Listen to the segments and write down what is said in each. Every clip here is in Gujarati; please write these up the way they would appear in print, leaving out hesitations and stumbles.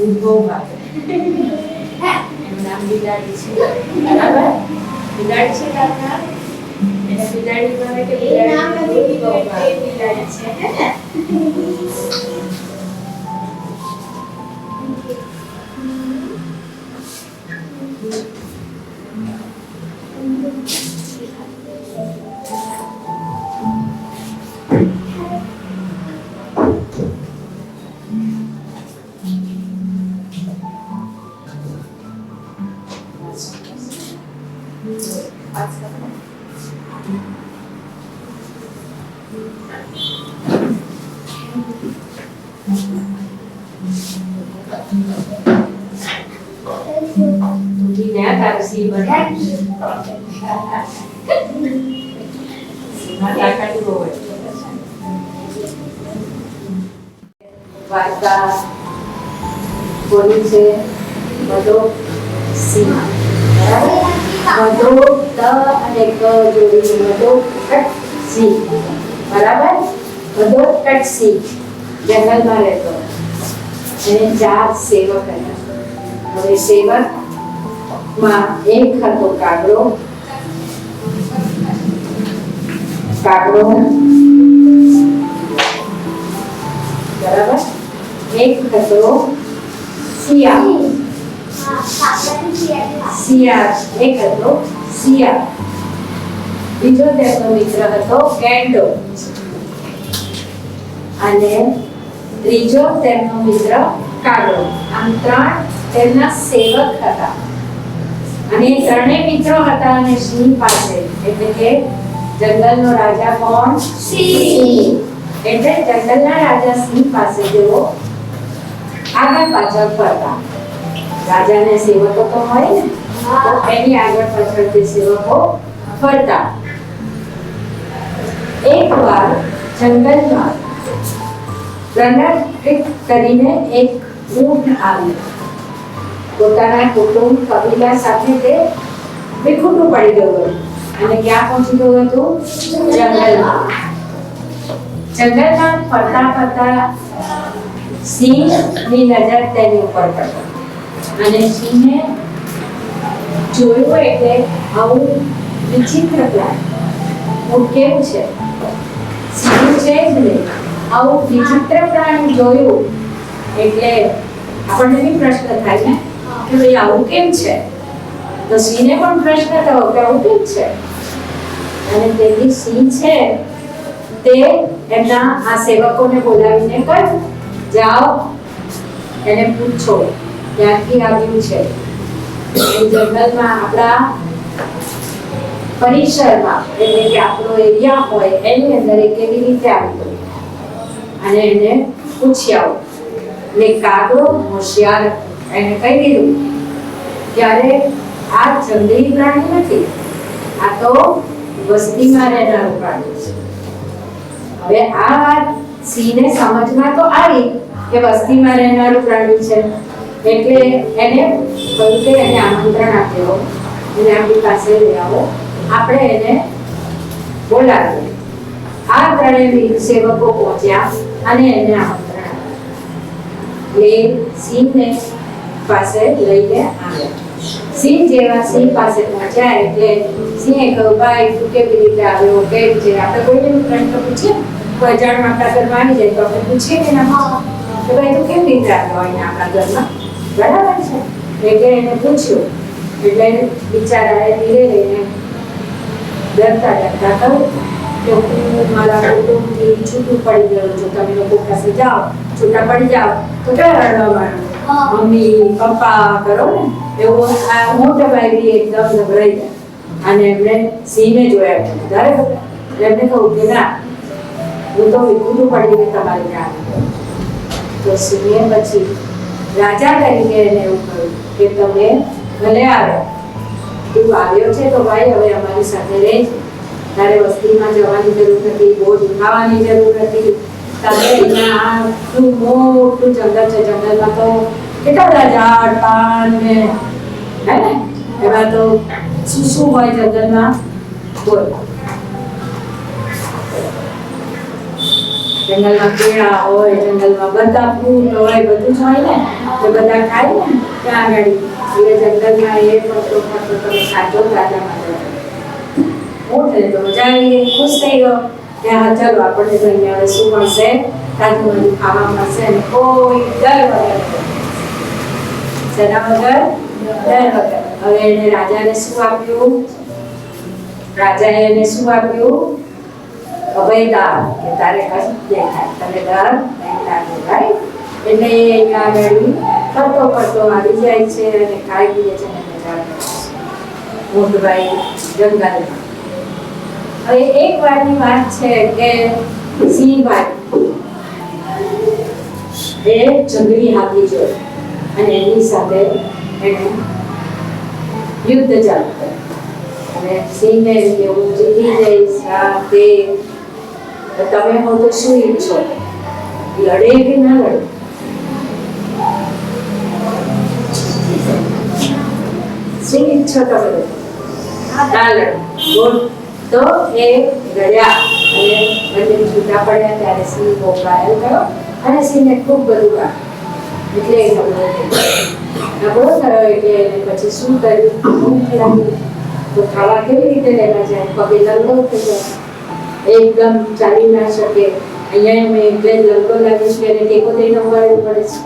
દૂધ બહુ ભાવે. એનું નામ બિલાડી છે. બરાબર? બિલાડી છે તારું નામ? એને બિલાડી ભાવે કે બિલાડી દૂધ બહુ ભાવે? બિલાડી છે હે ને? વાર્તા બોલી છે બધો સીમા. બરાબર? બધો ત અને ક જોડી બધો ટટસી. બરાબર? બધો ટટસી જંગલમાં રહેતો અને 4 સેવક હતા. હવે સેવકમાં એક હતો કાગડો. બરાબર? એક હતો શિયાળ. એક હતો શિયાળ. બીજો તેમનો મિત્ર હતો ગેંડો અને ત્રીજો તેમનો મિત્ર કાગડો. આમ 3 તેમના સેવક હતા અને ત્રણેય મિત્રો હતા અને સિંહ પાસે, એટલે કે જંગલનો રાજા કોણ? સિંહ. એટલે જંગલના રાજા સિંહ પાસે જેવો આગળ પાછળ ફરતા. રાજાને સેવકો તો હોય ને, તો એની આગળ પાછળ જે સેવકો ફરતા. એકવાર જંગલમાં રણક કરીને એક ઊંટ આવ્યું. પોતાના કુટુંબ કબીલા સાથે તે વિખૂટું પડી ગયું અને ક્યાં પહોંચી ગયું હતું? જંગલમાં. જંગલમાં ફરતા ફરતા સિંહની નજર તેની ઉપર પડી અને સિંહે જોયું એટલે આવું વિચિત્ર પ્રાણી. ઊંટ કેવું છે? સીધું છે જ નહીં. આવું વિચિત્ર પ્રાણી જોયું એટલે આપણને બી પ્રશ્ન થાય ને કે ભાઈ આવું કેમ છે? તો સિંહને પણ પ્રશ્ન થયો કે આવું કેમ છે? અને તેથી સિંહ છે તે એમના આ સેવકોને બોલાવીને કહ્યું, જાઓ એને પૂછો ક્યાંથી આવ્યું છે. એ જંગલમાં આપણા પરિસરમાં, એટલે કે આપણો એરિયા હોય એની અંદર એ કેવી રીતે આવ્યું અને એને પૂછી આવો. ને કાગડો હોશિયાર એને કહી દીધું, ત્યારે આ જંગલી પ્રાણી નથી, આ તો વસ્તીમાં રહેનારું પ્રાણી છે. હવે આ વાત સિંહને સમજમાં તો આવી કે વસ્તીમાં રહેનારું પ્રાણી છે, એટલે એને કહ્યું કે એને આમંત્રણ આપ્યો, એને આપણી પાસે લઈ આવો, આપણે એને બોલાવીએ. આ ત્રણેય સેવકો પહોંચ્યા અને એને આમંત્રણ આપ્યું. એટલે સિંહને પાસે લઈને આવ્યા. સિંહ જેવા સિંહ પાસે પહોંચ્યા એટલે સિંહે કહ્યું, ભાઈ તું કેવી રીતે આવ્યો, કેમ છે? આપણે કોઈને પ્રશ્ન પૂછીએ, કોઈ અજાણ આપણા ઘરમાં આવી જાય તો આપણે પૂછીએ કે ના કે ભાઈ તું કેવી રીતે આવ્યો અહીંયા આપણા ઘરમાં? બરાબર છે? એટલે એને પૂછ્યું એટલે બિચારાએ ધીરે રહીને ડરતા ડરતા કહ્યું કે હું મારા કુટુંબથી છૂટું પડી ગયો છું, તમે લોકો પાસે જાઓ, છૂટા પડી જાઓ તો ક્યાં રડવાનું? મમ્મી પપ્પા કરો ને એવું. આ મોટા ભાઈ એકદમ ગભરાઈ ગયા અને એમણે સિંહને જોયા વધારે ગભરાયા. એમને કહ્યું કે ના, હું તો વિખૂટું પડી ગઈ તમારે ત્યાં. તો સિંહે પછી રાજા તરીકે એને એવું કહ્યું કે તમે ભલે આવ્યો, તું આવ્યો છે તો ભાઈ હવે અમારી સાથે રહેજે. તારે વસ્તીમાં જવાની જરૂર નથી, બોજ ઉઠાવવાની જરૂર નથી. તારે અહીંયા આટલું મોટું જંગલ છે, જંગલમાં તો કેટલા બધા ઝાડ પાન ને હે ને, એમાં તો શું શું હોય જંગલમાં? બોલ. જંગલમાં કેળા હોય, જંગલમાં બધા ફ્રૂટ હોય, બધું જ હોય ને, તો બધા ખાય ને ત્યાં આગળ. એટલે જંગલમાં એ ફરતો ફરતો તમે ખાધો રાજા માટે ઊંટ ને તો મજા આવી ગઈ, ખુશ થઈ ગયો. ત્યાં ચાલો આપણને તો અહીંયા હવે શું મળશે, તાજું બધું ખાવા મળશે ને કોઈ ડર વગર. શેના વગર? ડર વગર. હવે એને રાજાને શું આપ્યું? રાજાએ એને શું આપ્યું? અભયદાન, કે તારે કશું દેખાય, તને ડર નહીં લાગે, રાઈટ? એટલે એ અહીંયા આગળ ફરતો ફરતો આવી જાય છે અને ખાઈ પીએ છે અને મજા કરે છે ઊંટભાઈ જંગલમાં. હવે એક વારની વાત છે કે સિંહભાઈ એ જંગલી હાથી જોઈ અને એની સાથે એને યુદ્ધ ચાલુ કર્યું. અને સિંહને કે હું જીતી જઈશ, તે તમે હો તો શું ઈચ્છો, લડે કે ના લડે? શું ઈચ્છો તમે? ના લડે. તો એ લડ્યા અને બંને છૂટા પડ્યા. ત્યારે સિંહ બહુ ઘાયલ થયો અને સિંહને ખૂબ બધું વાગ્યું. એટલે એ નબળો થયો. એટલે એને પછી શું કર્યું? ભૂખ લાગી તો ખાવા કેવી રીતે લેવા જાય? પગે લંગડો થઈ જાય, એકદમ ચાલી ના શકે. અહીંયા મેં એટલે લંગડો લાગે છે અને ટેકો દઈને ઉગાડવું પડે છે.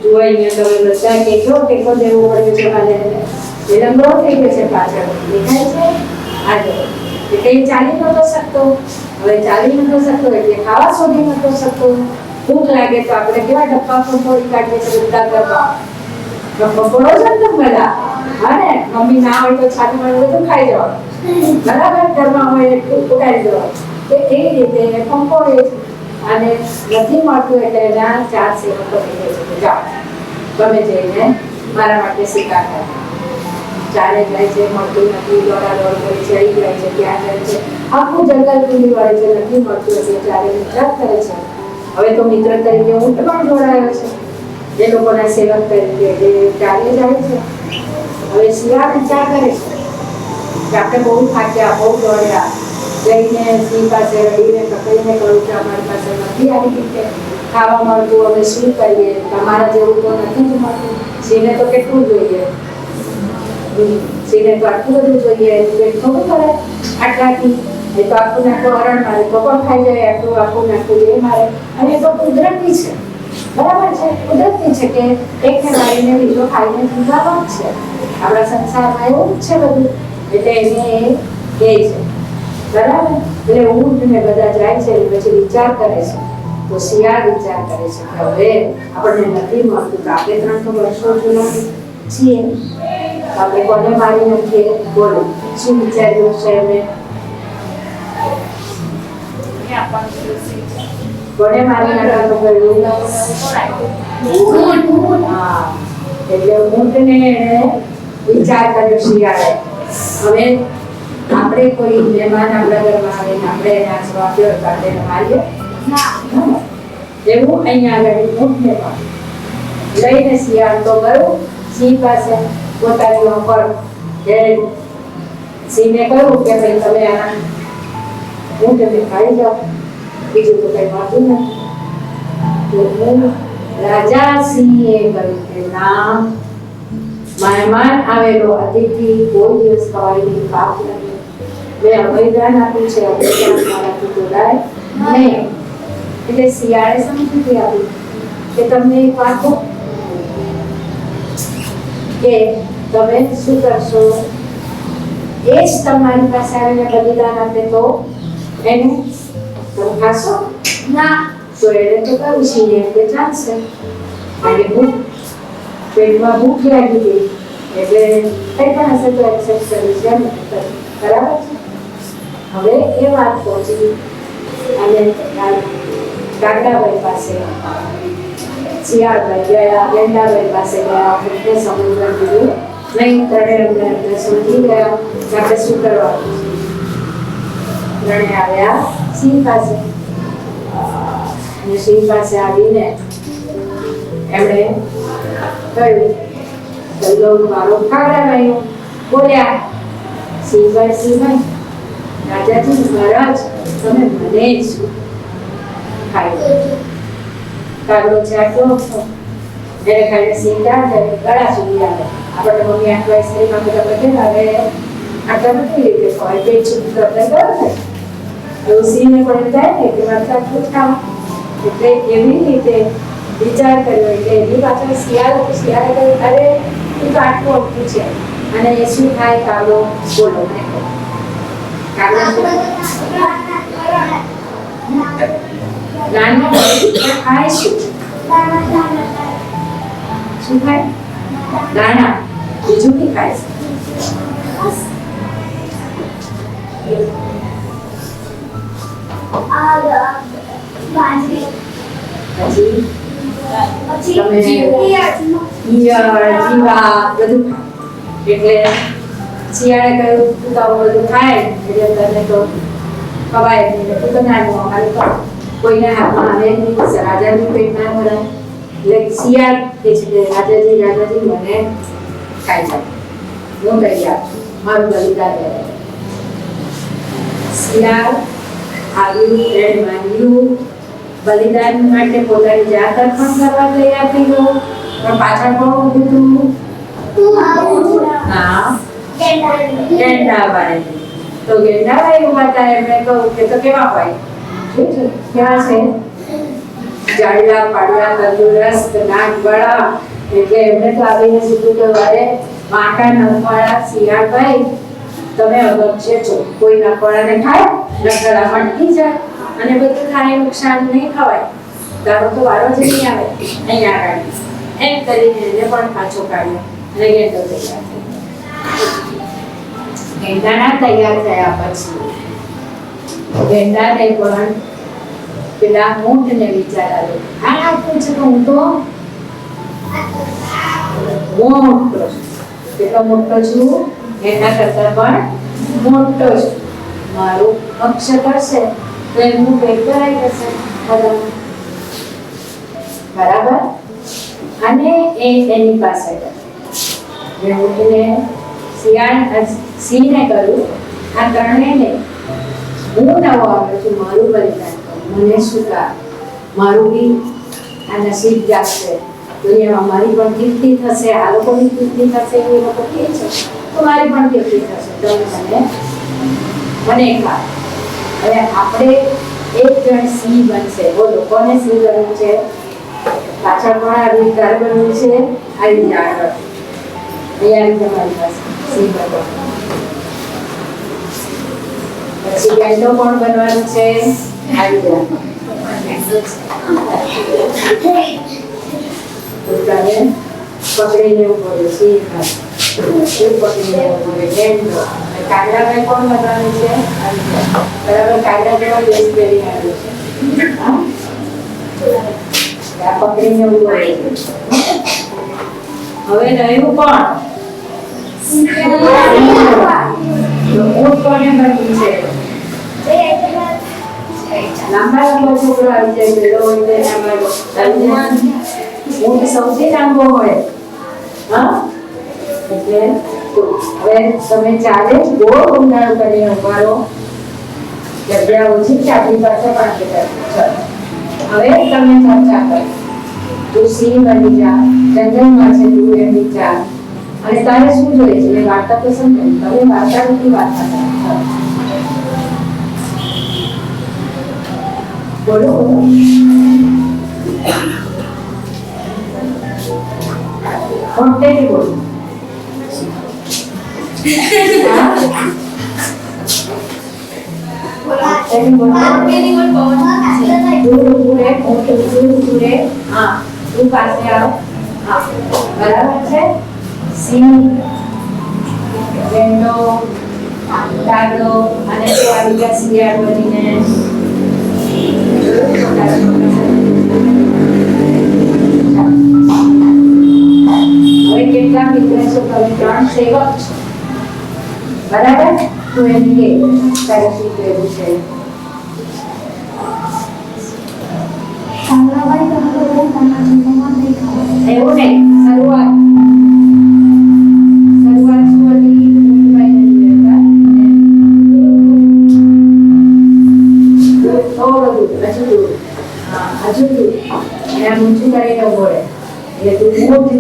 જુઓ અહીંયા તમે બધા કેટલો ટેકો દેવો પડે છે મારે. એ લંગડો થઈ ગયો છે પાછળ, દેખાય છે? આગળ એટલે એ ચાલી નતો શકતો. હવે ચાલી નતો શકતો એટલે ખાવા શોધી નતો શકતો. ભૂખ લાગે તો આપણે કેવા ડબ્બા ફોડી કાઢીએ છીએ બધા ઘરમાં. ડબ્બા ફોડો છો ને તમે બધા? હા ને, મમ્મી ના હોય તો છાતી માં બધું ખાઈ જવાનું, બરાબર? ઘરમાં હોય એટલું ઉડાડી દેવાનું. તો એ રીતે ફંફોડે છે અને નથી મળતું એટલે એના 4 સેવકો થઈ જાય છે. જાઓ ગમે જઈને મારા માટે શિકાર કરે. ચાલે જાય છે, મળતું નથી, દોડાદોડ કરે છે, ચડી જાય છે, ત્યાં જાય છે, આખું જંગલ ખુલ્લી વળે છે, નથી મળતું એટલે ત્યારે મિત્ર કરે છે. હવે તો મિત્ર તરીકે ઊંટ પણ જોડાયો છે એ લોકોના સેવક તરીકે, જે ચાલે જાય છે. હવે શિયાળ વિચાર કરે છે કે આપણે બહુ થાક્યા, બહુ દોડ્યા, જઈને સિંહ પાસે રડીને પકડીને કહ્યું કે અમારી પાસે નથી આવી રીતે ખાવા મળતું, અમે શું કરીએ? તમારા જેવું તો નથી જ મળતું. સિંહને તો કેટલું જોઈએ, સિંહને તો આટલું બધું જોઈએ, પેટ થોડું કરે આટલાથી. એ તો આખું નાખું હરણ મારે તો પણ ખાઈ જાય, આટલું આખું નાખું એ મારે. અને એ તો કુદરતી છે, બરાબર છે? કુદરતી છે કે એકને મારીને બીજો ખાઈને જીવવાનો જ છે. આપણા સંસારમાં એવું જ છે બધું. એટલે એને એ કહે છે, બરાબર? એટલે ઊંટ ને બધા જાય છે પછી વિચાર કરે છે. તો શિયાળ વિચાર કરે છે કે હવે આપણને નથી મળતું તો આપણે 300 વર્ષો જૂના છીએ, આપણે કોને મારી નાખીએ? બોલો શું વિચાર્યું છે એમને? કોને મારી નાખવાનું કહ્યું? હા, એટલે ઊંટને એને વિચાર કર્યો શિયાળે. હવે આપણે કોઈ મહેમાન આપણા ઘરમાં આવે ને આપણે એને આશરો આપ્યો તો આપણે એને મારીએ ના? એવું અહીંયા આગળ ઊંટને પણ લઈને શિયાળ તો ગયું સિંહ પાસે પોતાની ઉપર. સિંહને કહ્યું કે ભાઈ તમે આ ઊંટને ખાઈ જાઓ, બીજું તો કઈ વાંધું નથી. તો રાજા સિંહે કહ્યું કે ના, મહેમાન આવેલો અતિથિ કોઈ દિવસ ખવાડીને પાપ નથી. મેં અભયદાન આપ્યું છે, અભયદાન મારાથી જોડાય નહીં. એટલે શિયાળે સમજૂતી આપી કે તમને એક વાત કહું કે તમે શું કરશો? એ જ તમારી પાસે આવીને બલિદાન આપે તો એને તમે ખાશો? ના. તો એને તો કહ્યું સિંહે કે ચાલશે. અને પેટમાં ભૂખ લાગી ગઈ એટલે કઈ પણ હશે તો એક્સેપ્ટ કરી છે, બરાબર છે? હવે એ વાત પહોંચી અને કાગડાભાઈ પાસે શિયાળભાઈ ગયા, ગેંડાભાઈ પાસે ગયા. એટલે સમુદ્ર કીધું નહીં, ત્રણે અમને સમજી ગયા કે આપણે શું કરવાનું છે. ત્રણે આવ્યા સિંહ પાસે અને સિંહ પાસે આવીને એમણે કહ્યું, ચલો મારો કાગડાભાઈ બોલ્યા, સિંહભાઈ રાજાજી મહારાજ તમે મને જ ખાય. કાગડો છે આટલો એને ખાઈને સીધા ગળા સુધી આવે. આપણે મમ્મી આટલા શરીરમાં બધા બધે હવે આટલા નથી રીતે ખવાય પેટ સુધી તો આપણે ગયો ને એવું સિંહને પણ થાય ને કે મારે આટલું જ ખાવા. એટલે એવી રીતે વિચાર કર્યો એટલે એની પાછળ શિયાળ કહ્યું અરે તું તો આટલું ઓછું છે અને એ શું થાય કાગડો બોલો કાગડો નાનો ખાય શું ખાય દાણા બીજું બી ખાય પછી તમે જીવા બધું એટલે શિયાળે કહ્યું તું તો બધું ખાય એટલે તને તો ખવાય નહીં તું તો નાનું અમારે તો કોઈને હાથમાં આવે નહીં રાજાનું પેટ ના ભરાય એટલે શિયાળ કે છે કે રાજાજી મને ખાઈ જાય હું કહી આપું મારું બલિદાન કરે શિયાળ આવ્યું એને માન્યું બલિદાન માટે પોતાની જાત અર્પણ કરવા તૈયાર થઈ ગયો પણ પાછળ કોણ ઊભું હતું હા ગેંડાબાઈ તો ગેંડાબાઈ ઉભા હતા એમણે કહ્યું કે તો કેવા હોય કેવા છે જાડલા પાડલા તંદુરસ્ત નાકવાળા એટલે એમણે તો આવીને સીધું કે અરે માટા નખવાળા શિયાળભાઈ તમે અગત્ય છો કોઈ નખવાળાને ખાય નખવાળા મટકી જાય અને બધું ખાય નુકસાન નહીં ખવાય તારો તો વારો જ નહીં આવે અહીંયા કાઢી એમ કરીને એને પણ પાછો કાઢ્યો અને ગેંડો તૈયાર થયો ગેંડાના તૈયાર થયા પછી ગેંડાને પણ પેલા ઊંટને વિચાર આવ્યો આ આટલું છે તો હું તો મોટો છું કેટલો મોટો છું એના કરતા પણ મોટો છું મારું અક્ષર કરશે તો એનું પેટ ભરાઈ જશે બરાબર અને એની પાસે ઊંટને સિંહને કહ્યું આ ત્રણેયને હું નવો આવ્યો છું મારું બલિદાન મને શું કા મારું બી આ નસીબ જાગશે દુનિયામાં મારી પણ કીર્તિ થશે આ લોકોની કીર્તિ થશે એ લોકો કહે છે તો મારી પણ કીર્તિ થશે તમે મને ખા હવે આપણે એક જણ સિંહ બનશે બોલો કોને સિંહ બનવું છે પાછળ પણ આવી ઘર બનવું છે આવી જ આગળ અહીંયા તમારી પાસે સિંહ બનવું પછી ગેંડો કોણ બનવાનું છે આવી જાય પકડીને ઉભો રહ્યો સિંહ પકડીને ઉભો રહ્યો ગેંડો કાગડાભાઈ કોણ બનવાનું છે બરાબર કાગડાભાઈ ડ્રેસ પહેરીને આવ્યો છે આ પકડીને ઉભો રહ્યો હવે રહ્યું કોણ ઊંટ કોને બનવું છે લાંબા છોકરો આવી જાય પેલો ઊંટ સૌથી લાંબો હોય હા એટલે હવે તમે ચાલે બહુ ઊંડાણ કરીને ઉભા રહો જગ્યા ઓછી છે આપણી પાસે પણ હવે તમે ચર્ચા કરો તું સિંહ બની જા જંગલમાં છે તું એમ વિચાર અને તારે શું જોઈએ છે એ વાર્તા તો સમજો તમે વાર્તાની વાર્તા કરો બોલો મોટેથી બોલો બરાબર છે સિંહ ગેંડો કાગડો અને તો આવી ગયા શિયાળ બનીને હવે કેટલા મિત્રો છો તમે ત્રણ સેવક છો બરાબર તું એમ કે તારે શું કહેવું છે એવું નહીં શરૂઆત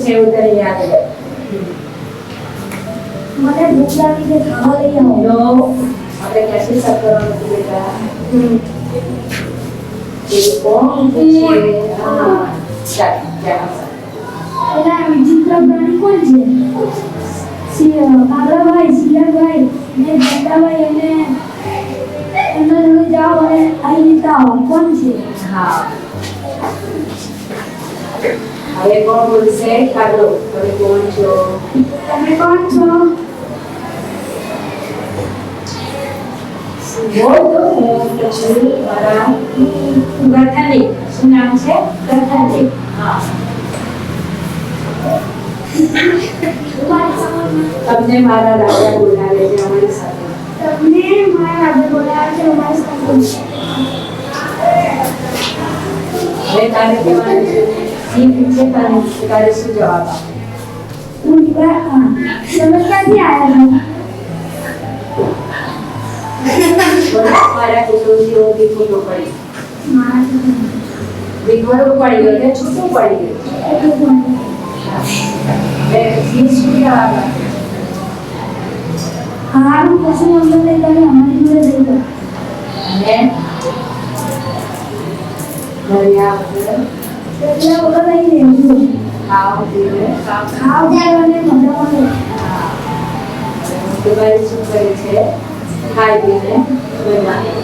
છે એવું તને યાદ રહે? મને ભૂખ લાગી છે, ખાવા લઈ આવો. નો આપણે કશી સફરવાનું નથી બેટા. એ કોણ છે? હા ચાલ ચાલ. પેલા વિચિત્ર પ્રાણી કોણ છે? કાગડાભાઈ, શિયાળભાઈ ને જટાભાઈ અને એમના જોડે જાઓ અને અહીં લેતા આવો. કોણ છે? હા હવે કોણ બોલશે? કાગડો. તમે કોણ છો? તમે કોણ છો? બોલ તો હું પછી મારા ગઠાની. શું નામ છે? ગઠાની. હા તમને મારા રાજા બોલાવે છે અમારી સાથે. તમને મારા રાજા બોલાવે છે અમારી સાથે. હવે તારે કહેવાનું છે સિંહ પૂછે તારે શું જવાબ આપે? હું દીકરા તમે ક્યાંથી આવ્યા છો? મારા કુટુંબથી ઓછી ફૂટો પડી. વિઘવડું પડી ગયું એટલે છૂટું પડી ગયું. સિંહ શું જવાબ આપે? હારું કશું વાંધો નહીં, તમે અમારી જોડે જઈ જાઓ. અને દરિયા વગર એટલે વગર અહીં રહેવું. ખાવ પીવે ખાવ જાય અને મજા મળે. તમારી શું કરે છે? ખાઈ પીને બનવાનું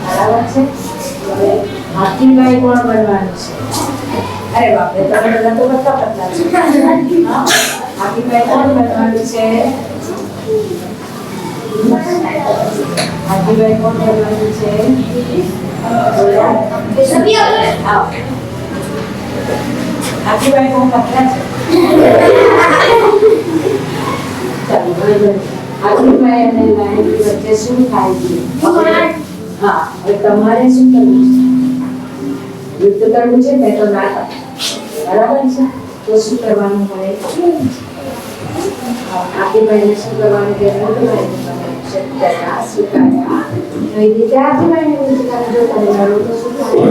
બરાબર છે. હવે હાથીભાઈ કોણ બનવાનું છે? અરે બાપરે, તમે બધા તો બધા પતલા છો. હા? હાથીભાઈ કોણ બનવાનું છે? હાથીભાઈ કોણ બનવાનું છે? બોલો. આવો. હાથીભાઈ કોણ પતલા છે? ચાલો બરાબર. હાથીભાઈ અને લાયનની વચ્ચે શું થાય છે? હા, હવે તમારે શું કરવું છે? યુદ્ધ કરવું છે ને તો ના થાય. બરાબર છે? તો શું કરવાનું હોય? હાથીભાઈને શું કરવાનું કે હાથીભાઈને સત્યના સ્વીકાર્યા. તો એ રીતે હાથીભાઈને સ્વીકાર્યા. જો તમે લડો તો શું થાય?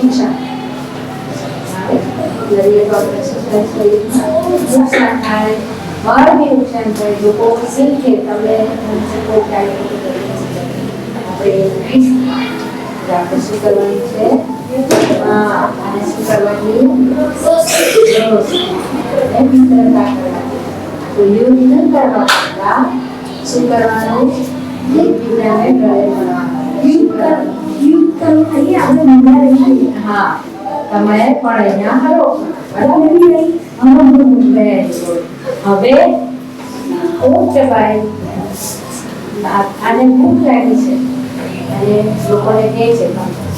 નુકસાન. લડીએ તો આપણે શું થાય? નુકસાન થાય. બહાર બી નુકસાન થાય. લોકો શીખે તમે આપણે શું કરવાનું છે? અને શું કરવાની? મિત્રતા કરવાની. તો યુદ્ધ ન કરવા કરતા શું કરવાનું? એકબીજાને ગળે મળવાનું. યુદ્ધ કરવું નહીં, આપણે મજા રહીએ. હા, તમે પણ અહીંયા હરો. બરાબર? હવે ભાઈ આને ભૂખ લાગી છે અને લોકોને કહે છે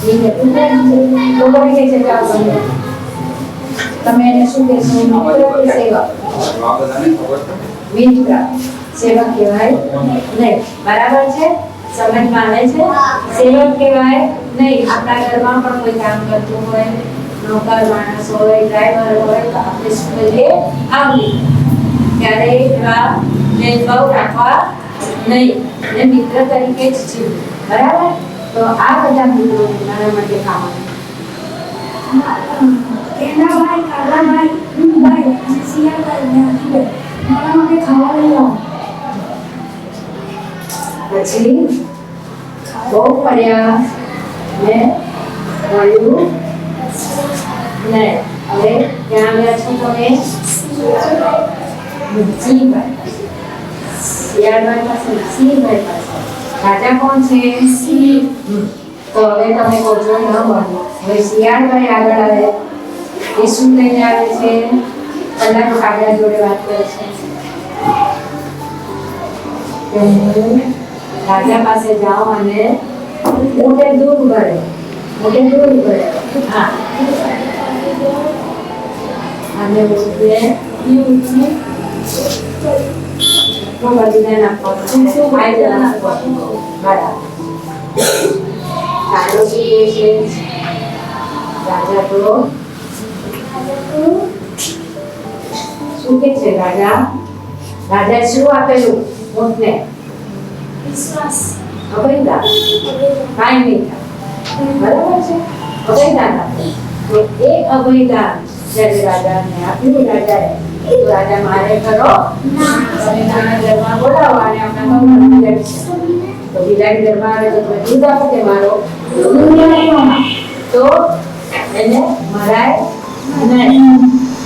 સિંહને ભૂખ લાગી છે. લોકોને કહે છે જાઓ તમે એને શું કહેશો? સેવક. મિત્ર સેવક કહેવાય નહીં. બરાબર છે? સમજમાં આવે છે? સેવક કહેવાય નહીં. આપણા ઘરમાં પણ કોઈ કામ કરતું હોય, નોકર માણસ હોય, ડ્રાઈવર હોય, તો આપણે શું કહીએ? આવડી. ત્યારે એવા ભેદભાવ રાખવા નહીં અને મિત્ર તરીકે જ જીવવું. બરાબર? તો આ બધા મિત્રો મારા માટે ખાવાનું. કેનાભાઈ, કાગડાભાઈ, ઊંટભાઈ અને શિયાળભાઈ અને હાથીભાઈ મારા માટે ખાવા લઈ આવો. પછી બહુ ફર્યા ને મળ્યું ને હવે ક્યાં ગયા છો તમે? સિંહભાઈ. શિયાળભાઈ પાસે, સિંહભાઈ પાસે. રાજા કોણ છે? સિંહ. તો હવે તમે કહો છો ન બન્યું. હવે શિયાળભાઈ આગળ આવે. એ શું લઈને આવે છે? પહેલા તો કાગડા જોડે વાત કરે છે. રાજા પાસે જાઓ અને મોટે દૂર કરે. મોટે દૂર કરે. હા. અને બોલતે બલિદાન આપવાનું. બલિદાન આપવાનું. બરાબર. કાગડો શું કહે છે? રાજા તો શું કહે છે? રાજા શું આપેલું ઊંટને? વિશ્વાસ. અભયદાન. કાંઈ નહીં થાય. બરાબર છે? અભયદાન આપે. તો એ અભયદાન જ્યારે રાજાને આપ્યું રાજાએ તો રાજા મારે કરો અને નાના ઘરમાં બોલાવવા અને આપણા ઘરમાં બિલાડી છે તો બિલાડી ઘરમાં આવે તો તમે દૂધ આપો કે મારો દૂધ નહીં આપો. તો એને મરાય નહીં.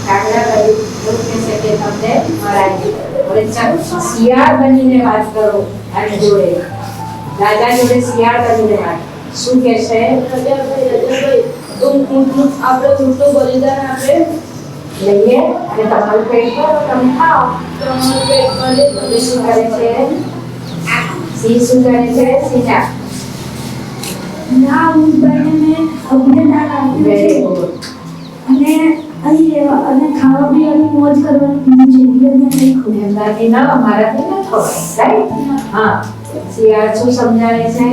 કાગડા કરી એવું કહેશે કે તમને મરાય નહીં. હવે ચાલો શિયાળ બનીને વાત કરો આની જોડે રાજા જોડે શિયાળ બનીને વાત શું કહેશે? રાજાભાઈ તો ઊંટનું આપણે ઊંટનું બલિદાન આપે લઈએ અને તમારું પેટ ભરો તમે ખાઓ. તમારું પેટ ભરે તો શું કરે છે? સિંહ શું કરે છે? સીધા ના ઊંટભાઈને મેં અભિનંદન આપ્યું વેરી છે ગુડ. અને અહીં રહેવા અને ખાવા પીવાની મોજ કરવાની કીધું છે એટલે મેં નહીં ખોયું. એમનાથી ના અમારાથી ન ખવાય રાઈટ. હા શિયાળ શું સમજાવે છે?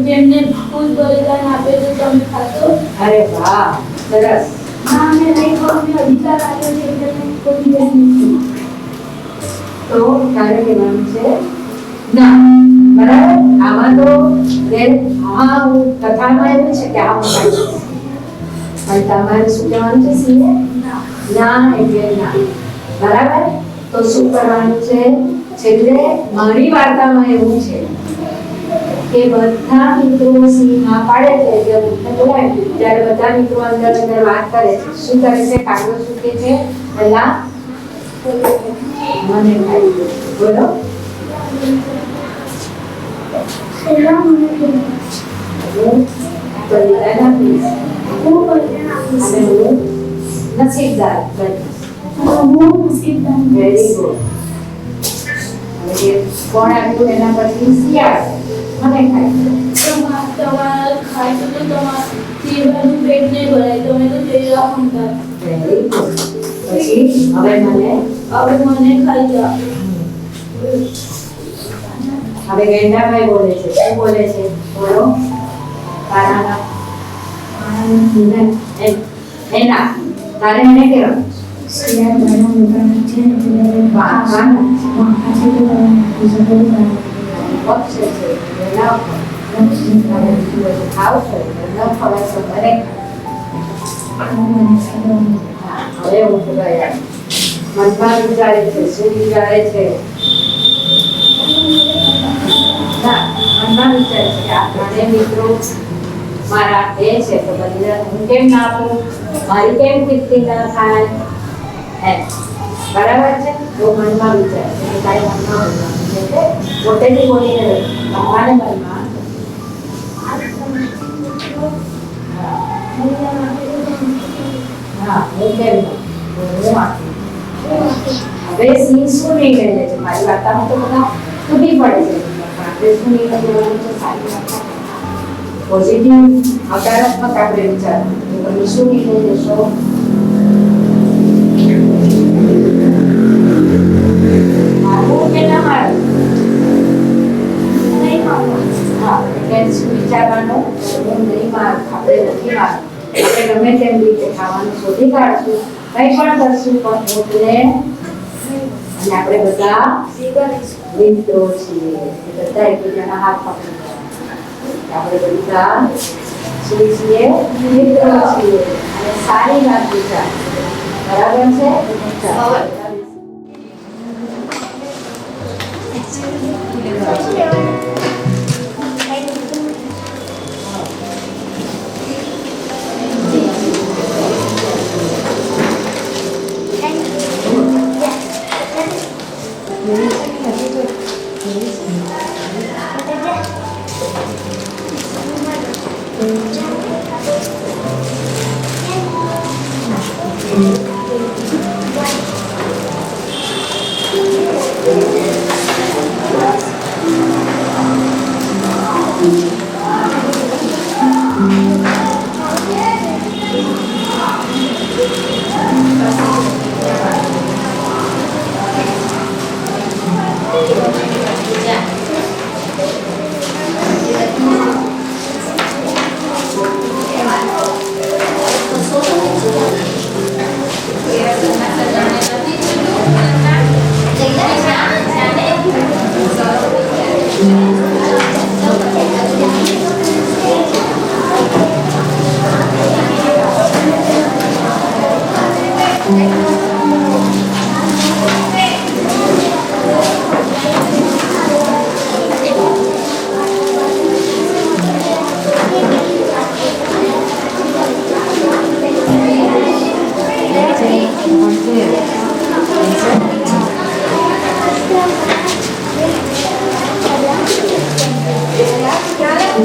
જેમને ખુદ બલિદાન આપે તો તમે ખાશો. અરે વાહ સરસ. ના મેં નહીં ખાવું મેં અધિકાર આપ્યો છે એટલે મેં કોઈ દિવસ નહીં તો તારે કહેવાનું છે ના બરાબર. આમાં તો હા હું કથામાં એવું છે કે આ હું ખાઈશ પણ તમારે શું કહેવાનું છે? સિંહે ના એટલે ના. બરાબર. તો શું કરવાનું છે? છેલ્લે મારી વાર્તામાં એવું છે કે બધા મિત્રો સિંહ ના પાડે છે એટલે ઊંટને બોલાવી ત્યારે બધા મિત્રો અંદર અંદર વાત કરે છે. શું કરે છે? કાગડો શું કહે છે? પહેલા મને ખાઈ દો. બોલો. પહેલા મને કહેવું. હું બલિદાન આપીશ હું બલિદાન આપીશ. અને હું નસીબદાર બનીશ. હું નસીબદાર વેરી ગુડ. હવે કોણ આપ્યું એના પછી શિયાળ મને ખાઈ દો. તમારે ખાશો તો તમારું પેટ નહીં ભરાય તમે તો તેરા ખંતા વેરી ગુડ. પછી હવે મને હવે મને ખાઈ જાઓ. હવે ગેંડાભાઈ બોલે છે. શું બોલે છે? બોલો. તારા એના તારે એને કહેવાનું. શિયાળ બના મોટા છે એટલે વાહ વાહ. ખાશે તો તમે પક્ષ છે એના ઉપર ખાવ છો ન ખવાય તો મને હવે હું ગયા મનમાં વિચારે છે. શું વિચારે છે? ના મનમાં વિચારે છે કે આ ત્રણેય મિત્રો મારા એ છે તો બલિદાન હું કેમ ના આપું? મારી કેમ કીર્તિ ના થાય? એમ બરાબર છે. તો મનમાં વિચારે છે કે તારે મનમાં બોલવાનું છે કે પોતેથી બોલીને તમારે મનમાં હા હું કેમ નહીં? હું આપું. હવે સિંહ શું નિર્ણય લે છે? મારી વાર્તામાં તો બધા તૂટી પડે છે પણ આપણે શું નિર્ણય લેવાનું છે? સારી વાર્તા પોઝિટિવ હકારાત્મક આપણે વિચારવું. તો તમે શું નિર્ણય લેશો? મારવું કે ના મારવું? નહીં ખાવા. હા એટલે શું વિચારવાનું? હું નહીં મારું. આપણે નથી મારવું. આપણે ગમે તેમ રીતે ખાવાનું શોધી કાઢશું કંઈ પણ કરશું પણ પોતને અને આપણે બધા મિત્રો છીએ. બધા એકબીજાના હાથ પકડી આપણે બધા શું છીએ? મિત્રો છીએ અને સારી વાત વિચાર. બરાબર છે? ચાલો. હવે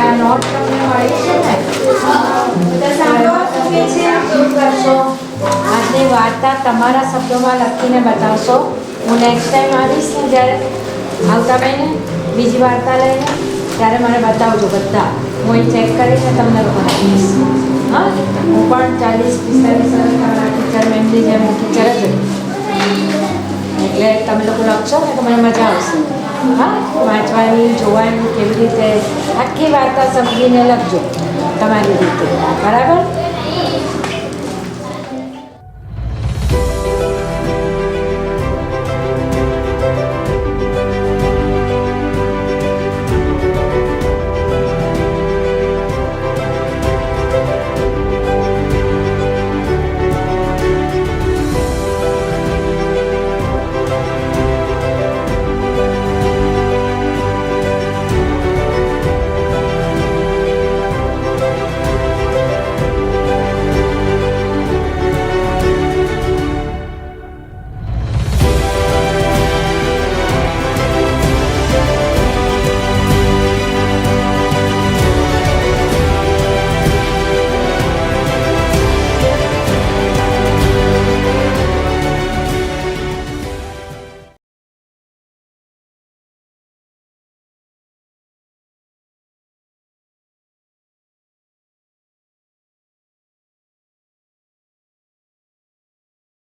આ નોટ તમને મળી છે ને શું કરશો? આજની વાર્તા તમારા શબ્દોમાં લખીને બતાવશો. હું નેક્સ્ટ ટાઈમ આવીશ ને જ્યારે આવતા મહિને બીજી વાર્તા લઈને ત્યારે મને બતાવજો બધા. હું એ ચેક કરીને તમને લોકોને આપીશ. હા, હું પણ 40-45 વર્ષ તમારા ટીચર મેમની જેમ ટીચર જ હતી. એટલે તમે લોકો લખશો ને તો મને મજા આવશે. હા, વાંચવાની, જોવાની, કેવી રીતે આખી વાર્તા સમજીને લખજો તમારી રીતે. બરાબર?